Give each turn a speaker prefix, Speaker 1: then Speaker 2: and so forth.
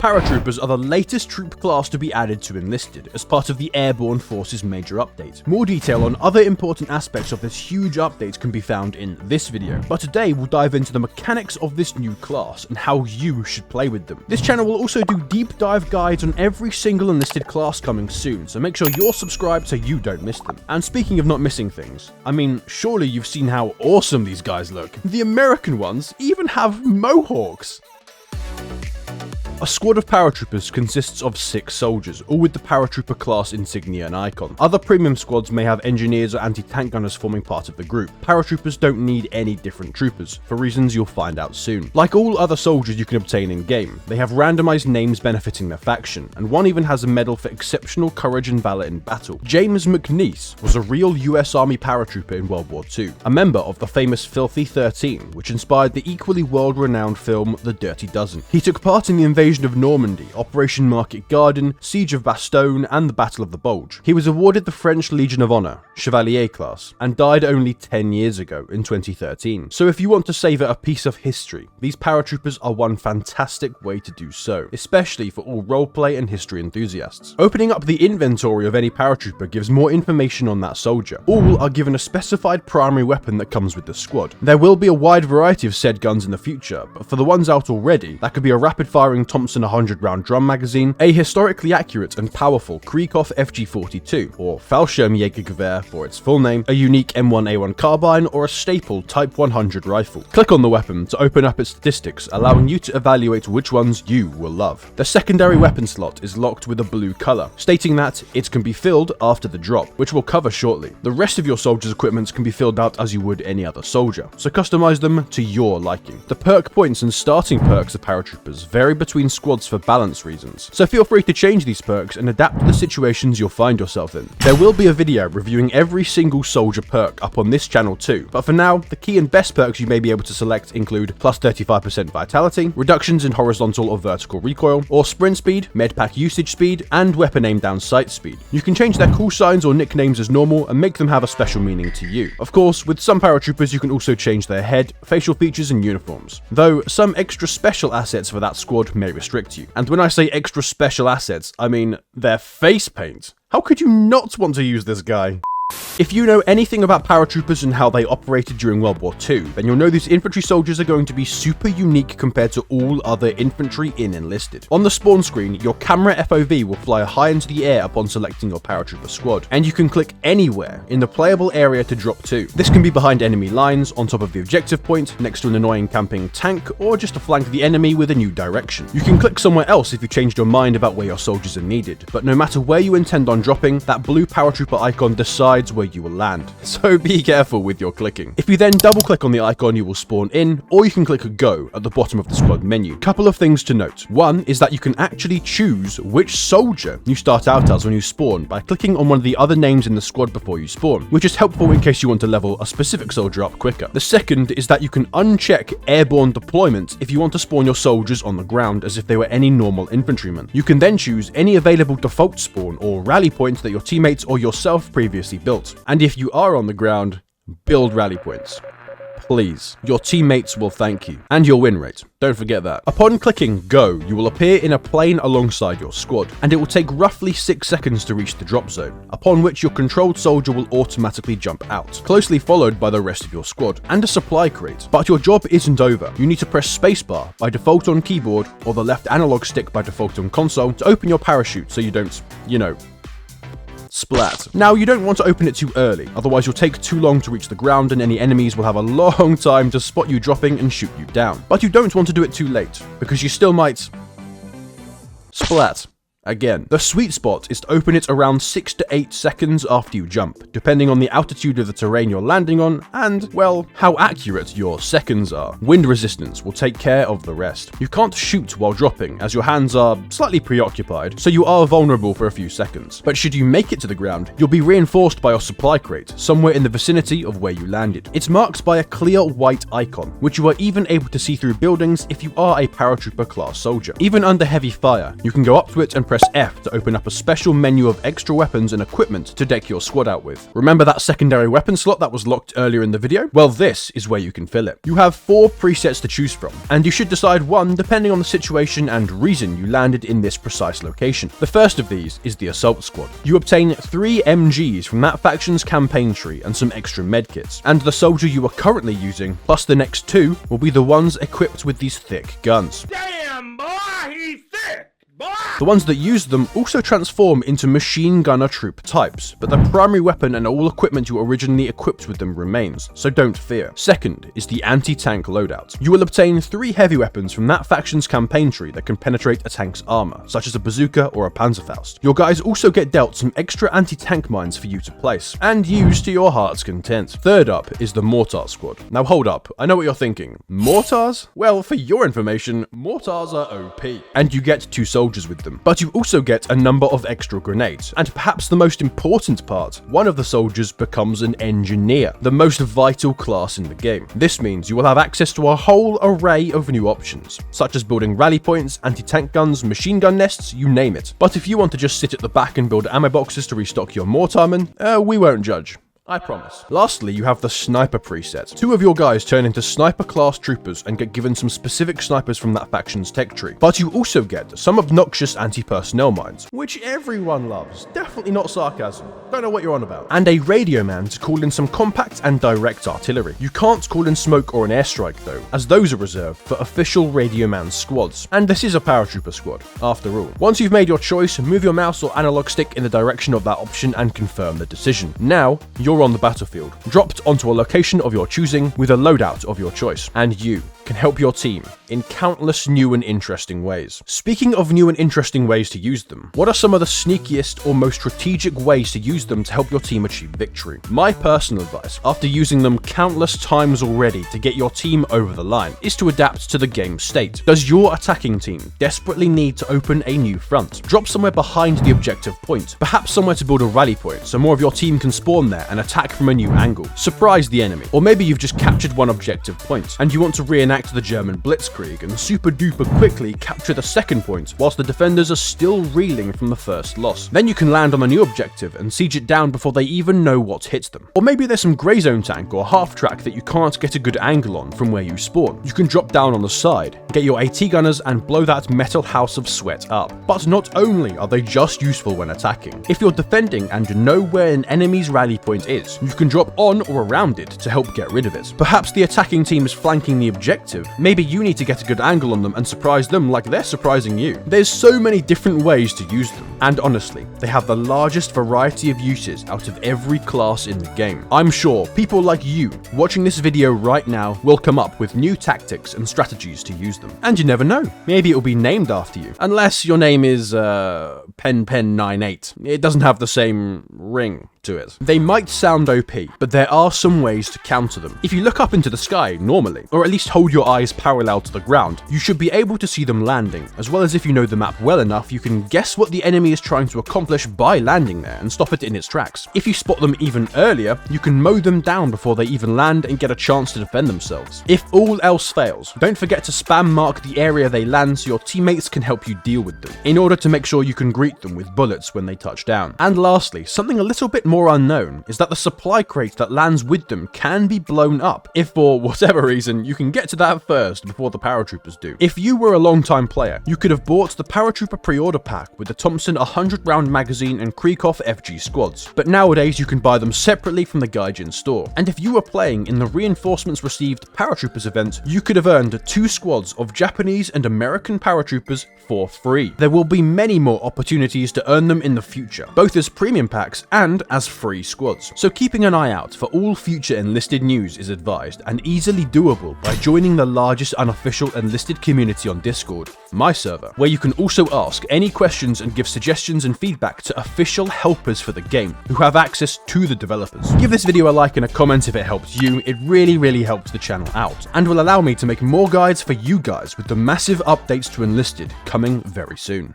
Speaker 1: Paratroopers are the latest troop class to be added to Enlisted as part of the Airborne Force's major update. More detail on other important aspects of this huge update can be found in this video, but today we'll dive into the mechanics of this new class and how you should play with them. This channel will also do deep dive guides on every single Enlisted class coming soon, so make sure you're subscribed so you don't miss them. And speaking of not missing things, I mean, surely you've seen how awesome these guys look. The American ones even have mohawks! A squad of paratroopers consists of 6 soldiers, all with the paratrooper class insignia and icon. Other premium squads may have engineers or anti-tank gunners forming part of the group. Paratroopers don't need any different troopers, for reasons you'll find out soon. Like all other soldiers you can obtain in-game, they have randomized names benefiting their faction, and one even has a medal for exceptional courage and valor in battle. MajorMcDonalds was a real US Army paratrooper in World War II, a member of the famous Filthy 13, which inspired the equally world-renowned film The Dirty Dozen. He took part in the invasion of Normandy, Operation Market Garden, Siege of Bastogne, and the Battle of the Bulge. He was awarded the French Legion of Honor, Chevalier class, and died only 10 years ago in 2013. So if you want to savor a piece of history, these paratroopers are one fantastic way to do so, especially for all roleplay and history enthusiasts. Opening up the inventory of any paratrooper gives more information on that soldier. All are given a specified primary weapon that comes with the squad. There will be a wide variety of said guns in the future, but for the ones out already, that could be a rapid-firing Thompson 100-round drum magazine, a historically accurate and powerful Krieghoff FG42, or Fallschirmjägergewehr for its full name, a unique M1A1 carbine, or a staple Type 100 rifle. Click on the weapon to open up its statistics, allowing you to evaluate which ones you will love. The secondary weapon slot is locked with a blue color, stating that it can be filled after the drop, which we'll cover shortly. The rest of your soldier's equipment can be filled out as you would any other soldier, so customize them to your liking. The perk points and starting perks of paratroopers vary between squads for balance reasons, so feel free to change these perks and adapt to the situations you'll find yourself in. There will be a video reviewing every single soldier perk up on this channel too, but for now, the key and best perks you may be able to select include plus 35% vitality, reductions in horizontal or vertical recoil, or sprint speed, medpack usage speed, and weapon aim down sight speed. You can change their call signs or nicknames as normal and make them have a special meaning to you. Of course, with some paratroopers you can also change their head, facial features, and uniforms, though some extra special assets for that squad may restrict you. And when I say extra special assets, I mean their face paint. How could you not want to use this guy? If you know anything about paratroopers and how they operated during World War II, then you'll know these infantry soldiers are going to be super unique compared to all other infantry in Enlisted. On the spawn screen, your camera FOV will fly high into the air upon selecting your paratrooper squad, and you can click anywhere in the playable area to drop to. This can be behind enemy lines, on top of the objective point, next to an annoying camping tank, or just to flank the enemy with a new direction. You can click somewhere else if you changed your mind about where your soldiers are needed, but no matter where you intend on dropping, that blue paratrooper icon decides where you will land, so be careful with your clicking. If you then double click on the icon, you will spawn in, or you can click go at the bottom of the squad menu. Couple of things to note. One is that you can actually choose which soldier you start out as when you spawn by clicking on one of the other names in the squad before you spawn, which is helpful in case you want to level a specific soldier up quicker. The second is that you can uncheck airborne deployment if you want to spawn your soldiers on the ground as if they were any normal infantrymen. You can then choose any available default spawn or rally point that your teammates or yourself previously built. And if you are on the ground, build rally points. Please. Your teammates will thank you. And your win rate. Don't forget that. Upon clicking go, you will appear in a plane alongside your squad, and it will take roughly 6 seconds to reach the drop zone, upon which your controlled soldier will automatically jump out, closely followed by the rest of your squad, and a supply crate. But your job isn't over. You need to press spacebar by default on keyboard, or the left analog stick by default on console, to open your parachute so you don't, splat. Now, you don't want to open it too early, otherwise you'll take too long to reach the ground and any enemies will have a long time to spot you dropping and shoot you down. But you don't want to do it too late, because you still might splat again. The sweet spot is to open it around 6 to 8 seconds after you jump, depending on the altitude of the terrain you're landing on and, well, how accurate your seconds are. Wind resistance will take care of the rest. You can't shoot while dropping, as your hands are slightly preoccupied, so you are vulnerable for a few seconds. But should you make it to the ground, you'll be reinforced by your supply crate, somewhere in the vicinity of where you landed. It's marked by a clear white icon, which you are even able to see through buildings if you are a paratrooper class soldier. Even under heavy fire, you can go up to it and press press F to open up a special menu of extra weapons and equipment to deck your squad out with. Remember that secondary weapon slot that was locked earlier in the video? Well, this is where you can fill it. You have 4 presets to choose from, and you should decide one depending on the situation and reason you landed in this precise location. The first of these is the Assault Squad. You obtain 3 MGs from that faction's campaign tree and some extra medkits, and the soldier you are currently using, plus the next 2, will be the ones equipped with these thick guns.
Speaker 2: Damn, boy, he's thick, boy!
Speaker 1: The ones that use them also transform into machine gunner troop types, but the primary weapon and all equipment you originally equipped with them remains, so don't fear. Second is the anti-tank loadout. You will obtain 3 heavy weapons from that faction's campaign tree that can penetrate a tank's armor, such as a bazooka or a Panzerfaust. Your guys also get dealt some extra anti-tank mines for you to place, and use to your heart's content. Third up is the Mortar Squad. Now hold up, I know what you're thinking. Mortars? Well, for your information, mortars are OP, and you get 2 soldiers with them. But you also get a number of extra grenades, and perhaps the most important part, one of the soldiers becomes an engineer, the most vital class in the game. This means you will have access to a whole array of new options, such as building rally points, anti-tank guns, machine gun nests, you name it. But if you want to just sit at the back and build ammo boxes to restock your mortarmen, we won't judge. I promise. Lastly, you have the Sniper preset. 2 of your guys turn into Sniper class troopers and get given some specific snipers from that faction's tech tree. But you also get some obnoxious anti-personnel mines, which everyone loves. Definitely not sarcasm. Don't know what you're on about. And a radio man to call in some compact and direct artillery. You can't call in smoke or an airstrike though, as those are reserved for official radio man squads. And this is a paratrooper squad, after all. Once you've made your choice, move your mouse or analog stick in the direction of that option and confirm the decision. Now, you're on the battlefield, dropped onto a location of your choosing with a loadout of your choice, and you can help your team in countless new and interesting ways. Speaking of new and interesting ways to use them, what are some of the sneakiest or most strategic ways to use them to help your team achieve victory? My personal advice, after using them countless times already to get your team over the line, is to adapt to the game state. Does your attacking team desperately need to open a new front? Drop somewhere behind the objective point, perhaps somewhere to build a rally point so more of your team can spawn there and attack from a new angle. Surprise the enemy. Or maybe you've just captured one objective point and you want to reenact the German blitzkrieg and super duper quickly capture the second point whilst the defenders are still reeling from the first loss. Then you can land on a new objective and siege it down before they even know what hit them. Or maybe there's some grey zone tank or half track that you can't get a good angle on from where you spawn. You can drop down on the side, get your AT gunners and blow that metal house of sweat up. But not only are they just useful when attacking, if you're defending and know where an enemy's rally point is, you can drop on or around it to help get rid of it. Perhaps the attacking team is flanking the objective. Maybe you need to get a good angle on them and surprise them like they're surprising you. There's so many different ways to use them, and honestly, they have the largest variety of uses out of every class in the game. I'm sure people like you watching this video right now will come up with new tactics and strategies to use them. And you never know, maybe it'll be named after you. Unless your name is Pen98. It doesn't have the same ring to it. They might sound OP, but there are some ways to counter them. If you look up into the sky normally, or at least hold your eyes parallel to the ground, you should be able to see them landing, as well as if you know the map well enough, you can guess what the enemy is trying to accomplish by landing there and stop it in its tracks. If you spot them even earlier, you can mow them down before they even land and get a chance to defend themselves. If all else fails, don't forget to spam mark the area they land so your teammates can help you deal with them, in order to make sure you can greet them with bullets when they touch down. And lastly, something a little bit more unknown is that the supply crate that lands with them can be blown up, if for whatever reason you can get to that first before the paratroopers do. If you were a long-time player, you could have bought the Paratrooper pre-order pack with the Thompson 100-round magazine and Kreekhoff FG squads, but nowadays you can buy them separately from the Gaijin store. And if you were playing in the Reinforcements Received Paratroopers event, you could have earned 2 squads of Japanese and American paratroopers for free. There will be many more opportunities to earn them in the future, both as premium packs and as free squads. So keeping an eye out for all future Enlisted news is advised and easily doable by joining the largest unofficial Enlisted community on Discord, my server, where you can also ask any questions and give suggestions and feedback to official helpers for the game who have access to the developers. Give this video a like and a comment if it helped you. It really helps the channel out and will allow me to make more guides for you guys with the massive updates to Enlisted coming very soon.